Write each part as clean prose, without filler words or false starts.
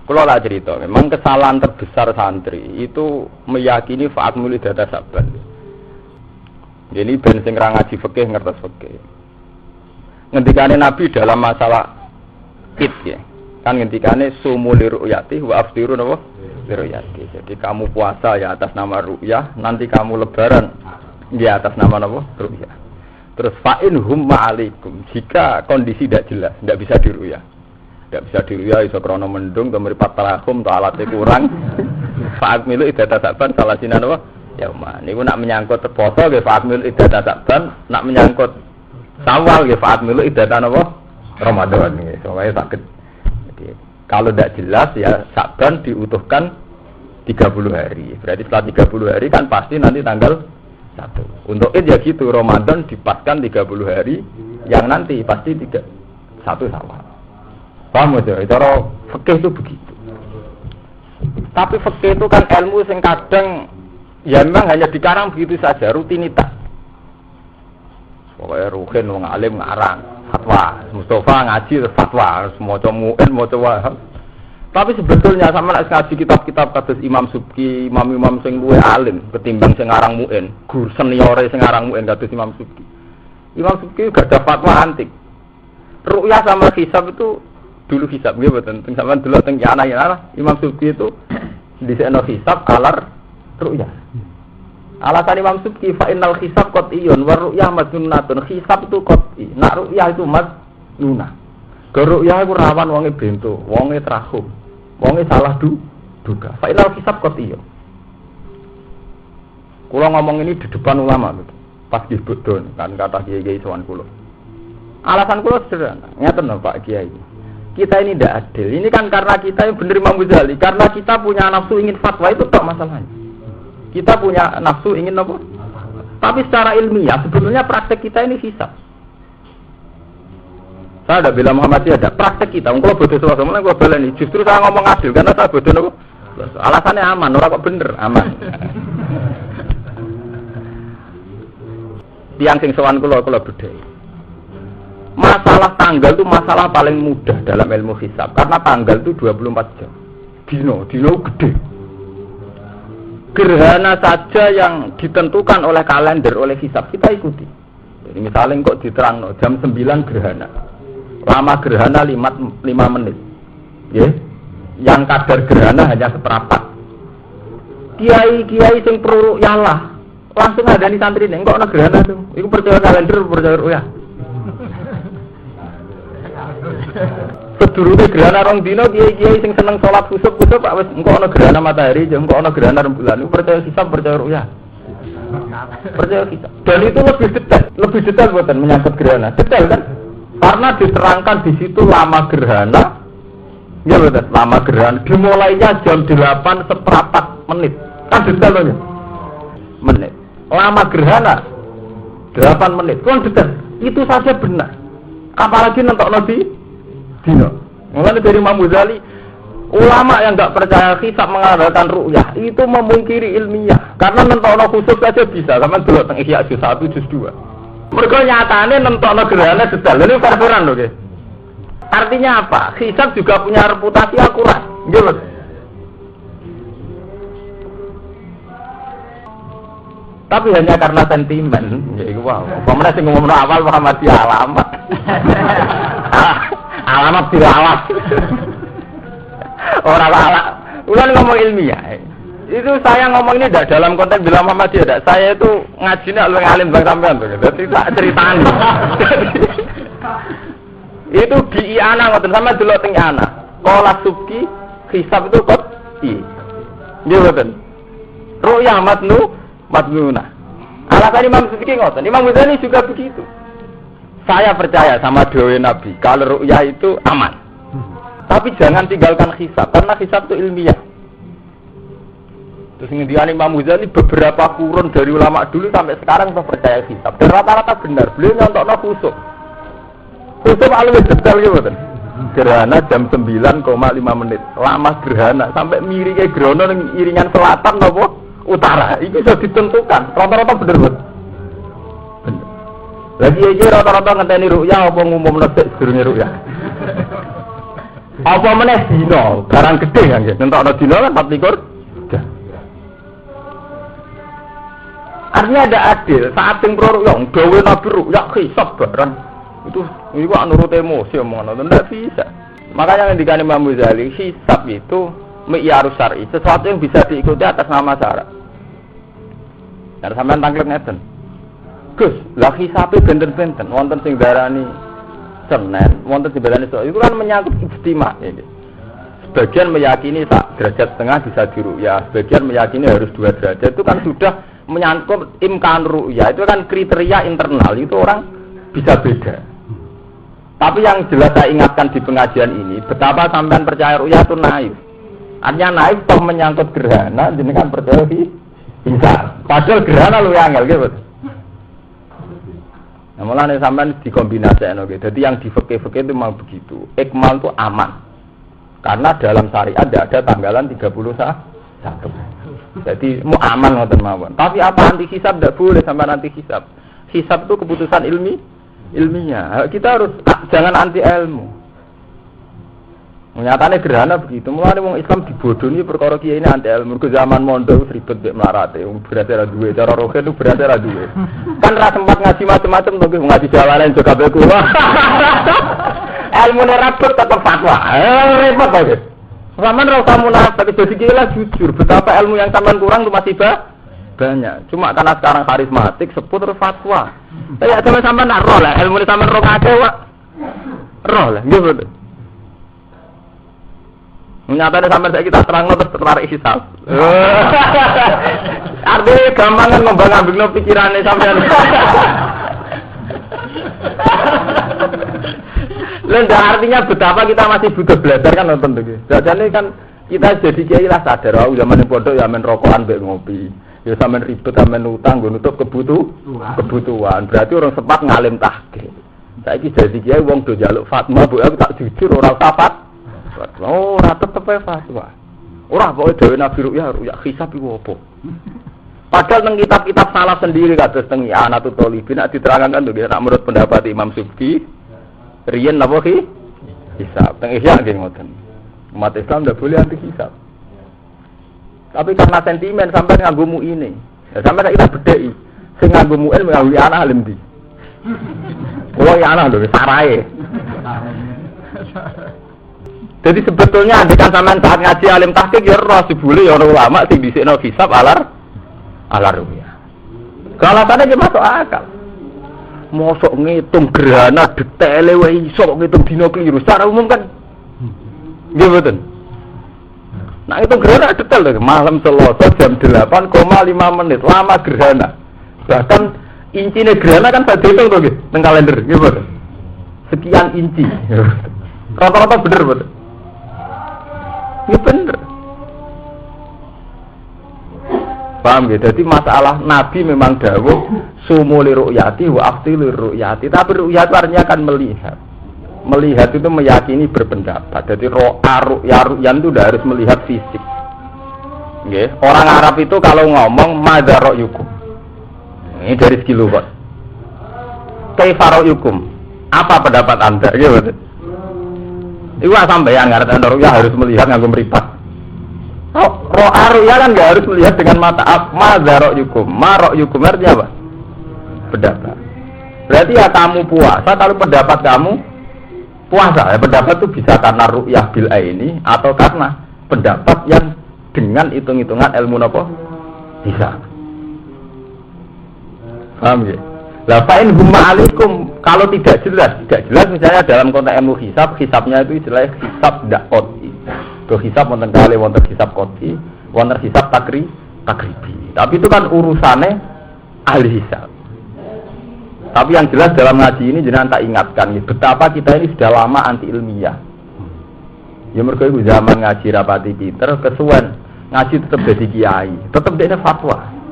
Kalau lah cerita, memang kesalahan terbesar santri itu meyakini fa'akmul iddata saban. Jadi ben sing ra ngaji fikih ngertos fikih. Ngendikane Nabi dalam masalah id ya. Kan ngendikane sumu li ru'yati wa aftiru napa? Li ru'yati. Jadi kamu puasa ya atas nama ru'yah, nanti kamu lebaran ya atas nama napa? Ru'yah. Terus fa'in hum ma'alikum. Jika kondisi tidak jelas, tidak bisa diruyah. Tidak bisa diruyah, iso krono mendung, kemeripat talahum, atau alatnya kurang. Fa'at milu idata saban, salah sinan apa? Ya umah, ini nak menyangkut terposo, fa'at milu idata saban. Nak menyangkut sawal, fa'at milu idata apa? Ramadan. Soalnya sakit. Jadi, kalau tidak jelas, ya saban diutuhkan 30 hari. Berarti setelah 30 hari kan pasti nanti tanggal 1. Untuk id ya gitu, Ramadan dipaskan 30 hari, yang nanti pasti 1 Syawal. Paham aja? Cara fikih itu begitu. Tapi fikih itu kan ilmu yang kadang ya memang hanya dikarang begitu saja, rutinitas. Pokoknya Ruhin wong alim ngarang fatwa, Mustafa ngaji fatwa, maca muin, maca wahab. Tapi sebetulnya sama nek ngaji kitab-kitab kados Imam Subki, imam-imam sing luwih alim ketimbang sing aran muin, guru seniore sing aran muin kados Imam Subki. Imam Subki gak ada fatwa antik. Ru'yah sama hisab itu dulu hisab nggih mboten. Teng sampean dulu teng yana Imam Subki itu dhisikno hisab alar ru'yah. Alasan Imam Subki fa innal hisab qat'iyun wa ru'yah madnunatun. Hisab itu qat'i, nak ru'yah itu madnunah. Ke ru'yah iku rawan wonge bento, wonge trahum. Wonge salah duga. Final hisab kot iya. Kula ngomong ini di depan ulama gitu. Pas nggih bodho kan kata kiai-kiai sowan kula. Alasan kula sederhana. Ngeten lho Pak Kiai. Kita ini tidak adil. Ini kan karena kita yang bener Imam Ghazali, karena kita punya nafsu ingin fatwa itu tak masalahnya. Kita punya nafsu ingin apa? Tapi secara ilmiah sebetulnya praktek kita ini hisab. Saya ada bilang Muhammadiyah ada praktek kita. Kalau bodoh sama-sama, kalau baleni. Justru saya ngomong adil karena saya bodoh nopo. Alasannya aman, orang kok bener aman. Tiang sing sowan kula bedhei. Masalah tanggal itu masalah paling mudah dalam ilmu hisab karena tanggal itu 24 jam. Dino gede. Gerhana saja yang ditentukan oleh kalender oleh hisab kita ikuti. Jadi misalnya kok diterangno jam 9 gerhana. Lama gerhana 5 menit. Ya. Yang kadar gerhana hanya seperempat. Kiai-kiai sing pro yalah. Langsung ada di santri ning kok ana gerhana tuh. Iku percaya kalender, percaya ru'yah. Sedurunge gerhana rong dina kiai-kiai sing seneng salat khusuk-khusuk Pak wis engko ana gerhana matahari, engko ana gerhana rembulan. Iku percaya hisab, percaya ru'yah. Percaya hisab. Dan itu lebih detail buatan menyangkut gerhana. Detail kan? Karena diterangkan di situ lama gerhana, ya betul, lama gerhana dimulainya jam 8 seperempat menit, kan detailnya menit. Lama gerhana 8 menit, kan detail. Itu saja benar. Apalagi nentokno di dino. Mulai dari Imam Ghazali, ulama yang nggak percaya hisab mengandalkan ru'yah itu memungkiri ilmiah. Karena nentokno khusus saja bisa, sama dulu teng Ihya juz 1 juz 2. Mereka nyatane nentokno gerhana detail. Ini peraturan lho, guys. Artinya apa? Hisab juga punya reputasi akurat. Nggih, tapi hanya karena sentimen. Ya iku wow. Pemenang sing ngomongno awal Muhammadiyah alamat. Alamat dirawat. Ora ala. Ulan ngomong ilmiah. Itu saya ngomong ini tidak dalam konteks bilang Muhammadiyah, tidak. Saya itu ngajinya luwih alim bang sampean tuh. Jadi tak ceritani. Itu di Iana ngoten sama dulu teng Iana. Qala Subki hisab itu kok i. Nggih ngoten. Ru'yah madnunah. Alasan Imam Subki ngoten. Imam Ghazali juga begitu. Saya percaya sama dawuh Nabi, kalau ru'yah itu aman. Tapi jangan tinggalkan hisab karena hisab itu ilmiah. Terus ngendikan Imam Ghazali beberapa kurun dari ulama dulu sampai sekarang sudah percaya hisab. Dan rata-rata benar. Beliau nyontokno khusuk. Khusuk alwe detail gitu kan. Gerhana jam 9,5 menit. Lama gerhana sampai miringnya gerhana iringan selatan apa utara. Itu sudah ditentukan. Rata-rata benar betul. Benar. Lagi aja rata-rata ngenteni ru'yah apa ngumumno sik sedurunge ru'yah. Apa meneh dina, barang gede kan nggih. Nentokno dina kan 24. Artinya ada adil, saat yang prorok gawe nabi ru'ya hisab barang. Itu nurut emosi omongan, tidak bisa. Makanya yang dikani Imam Ghazali, hisab itu mi'yarus syar'i, sesuatu yang bisa diikuti atas nama syarat. Nah, sampean tangklek ngeten. Gus, lah hisabe benten-benten, wonten sing darani Senin, wonten sing darani itu kan menyangkut ijtima ya. Sebagian meyakini sak derajat setengah bisa diru'ya, sebagian meyakini harus 2 derajat. Itu kan sudah menyangkut imkan ru'ya, itu kan kriteria internal, itu orang bisa beda. Tapi yang jelas saya ingatkan di pengajian ini, betapa sampean percaya ru'ya itu naif. Artinya naif toh menyangkut gerhana, jenengan percaya bisa. Padahal gerhana lu yang angel gitu. Nah, mulane sampean dikombinasikan oke. Jadi yang di fikih-fikih itu memang begitu. Ikmal itu aman. Karena dalam syariat ada tanggalan 31. Jadi mau aman ngoten mawon. Tapi apa anti hisab tidak boleh sampai anti hisab. Hisab itu keputusan ilmiah. Kita harus jangan anti ilmu. Nyatane gerhana begitu. Mulane wong Islam dibodohi perkara kiai ini anti ilmu. Ke zaman mondok ribet mbek mlarate. Wong berarti ra duwe cara rohe itu berarti ra duwe. Kan ra sempat ngaji macam-macam to ngaji jawalan juga beku. Ilmu ne rapet tetep fatwa. Repot kok. Sampeyan ora usah munafik, jadi gila jujur. Betapa ilmu yang sampean kurang itu masih banyak. Cuma karena sekarang karismatik, sebut terus fatwa. Ya sampean nak roh lah, ilmu ini sampean roh akeh wae. Roh lah, nggih betul. Nyatane sampean saiki kita terangno terus tertarik hisab. Artinya gampangan ngembang-ambingno pikirane sampean. Lenda artinya betapa kita masih butuh belajar kan nonton tuh. Jadi kan kita jadi kiai lah sadar, zaman pondok ya men rokokan mbek ngopi. Ya sampean ribet sampean utang nggo nutup kebutuhan. Berarti orang sempat ngalim tahqiq. Saiki jadi kiai wong do njaluk fatwa, mbok aku tak jujur ora safat. Oh, ora tetep fatwa. Ora pokoke dhewe Nabi ru'ya hisab iku apa? Padahal teng kitab-kitab salaf sendiri kados teng Anatul Thalibin nek diterangkan tuh nek menurut pendapat Imam Subki riyen napa ki? Hisab. Teng Ihya nggih ngoten. Umat Islam ndak boleh anti hisab. Tapi karena sentimen sampai nganggo mu ini. Ya sampai kita bedheki. Sing nganggo mu'il nganggo anak alim di. Kulo ya anak lho sarae. Jadi sebetulnya andikan sampean saat ngaji alim tahqiq ya ora dibule ya ulama sing dhisikno hisab alar ru'ya. Alasannya dia masuk akal. Mosok ngitung gerhana detaile wae iso ngitung dina keliru. Secara umum kan nggih mboten. Nah itu gerhana detail lho, malam Selasa jam 8,5 menit lama gerhana. Bahkan incine gerhana kan saya hitung to nggih teng kalender nggih mboten. Sekian inci. Rata-rata bener mboten. Ya bener. Paham ya? Jadi masalah Nabi memang dawuh sumu li ru'yati wa aftilu ru'yati. Tapi ru'yat artinya kan melihat. Melihat itu meyakini berpendapat. Jadi ru'yan itu udah harus melihat fisik. Nggih. Orang Arab itu kalau ngomong madza ra'yukum. Ini dari segi lughat. Kaifa ra'yukum? Apa pendapat Anda? Gitu. Iku sampeyan ngarep ru'ya harus melihat nganggo mripat. Ru'ya kan nggak harus melihat dengan mata. Madza ra'yukum? Ma ra'yukum artinya apa? Pendapat. Berarti ya kamu puasa kalau pendapat kamu puasa. Ya pendapat itu bisa karena ru'yah bil aini atau karena pendapat yang dengan hitung-hitungan ilmu napa? Bisa. Paham ya? Lah fa'in humma alaikum kalau tidak jelas misalnya dalam konteks ilmu hisabnya itu istilahnya hisab ndak qot'i. Do hisab wonten kali wonten hisab qot'i, wonten hisab takribi. Tapi itu kan urusane ahli hisab. Tapi yang jelas dalam ngaji ini jenengan tak ingatkan betapa kita ini sudah lama anti ilmiah. Ya mergo iku zaman ngaji rapati pinter kesuwen ngaji tetap jadi kiai, tetap dia fatwa.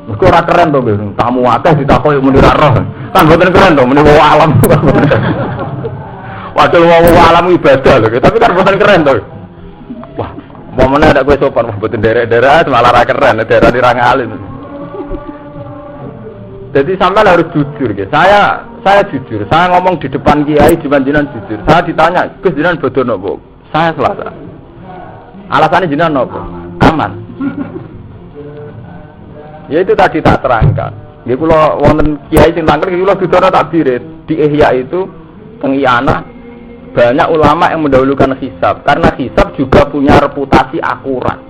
Mergo ora keren to, tamu akeh ditakoki muni ra roh. Kan mboten keren to, muni wong alam. Waduh wong alam ibadah lho, tapi kan mboten keren to. Wah, momone ada kowe sopan mboten derek-derek malah ra keren, derek dirang alim. Jadi sampean harus jujur, guys. Saya Saya jujur, saya ngomong di depan kiai jenengan jujur. Saya ditanya, "Gus jenengan bodoh nopo?" Saya selasa. Alasannya jenengan nopo? Aman. Ya itu tadi tak terangkan. Nggih kula wonten kiai sing tangkel kula dudana takbir di Ihya itu teng Iyana banyak ulama yang mendahulukan hisab karena hisab juga punya reputasi akurat.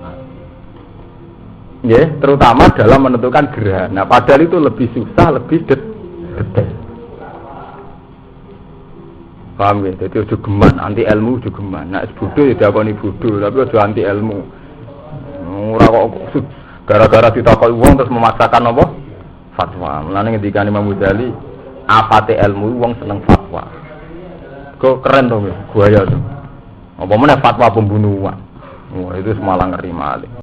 Ya, terutama dalam menentukan gerhana. Padahal itu lebih susah, lebih detail. Paham ya? Jadi ojo geman, anti ilmu ojo geman. Nek bodoh ya diakoni bodoh, tapi ojo anti ilmu. Ora kok gara-gara ditakoki wong terus memaksakan apa? Fatwa. Mulane ngendikane Imam Ghazali, apate ilmu wong seneng fatwa. Kok keren to, gaya to. Apa meneh fatwa pembunuhan. Wah, itu semalang ngeri malih.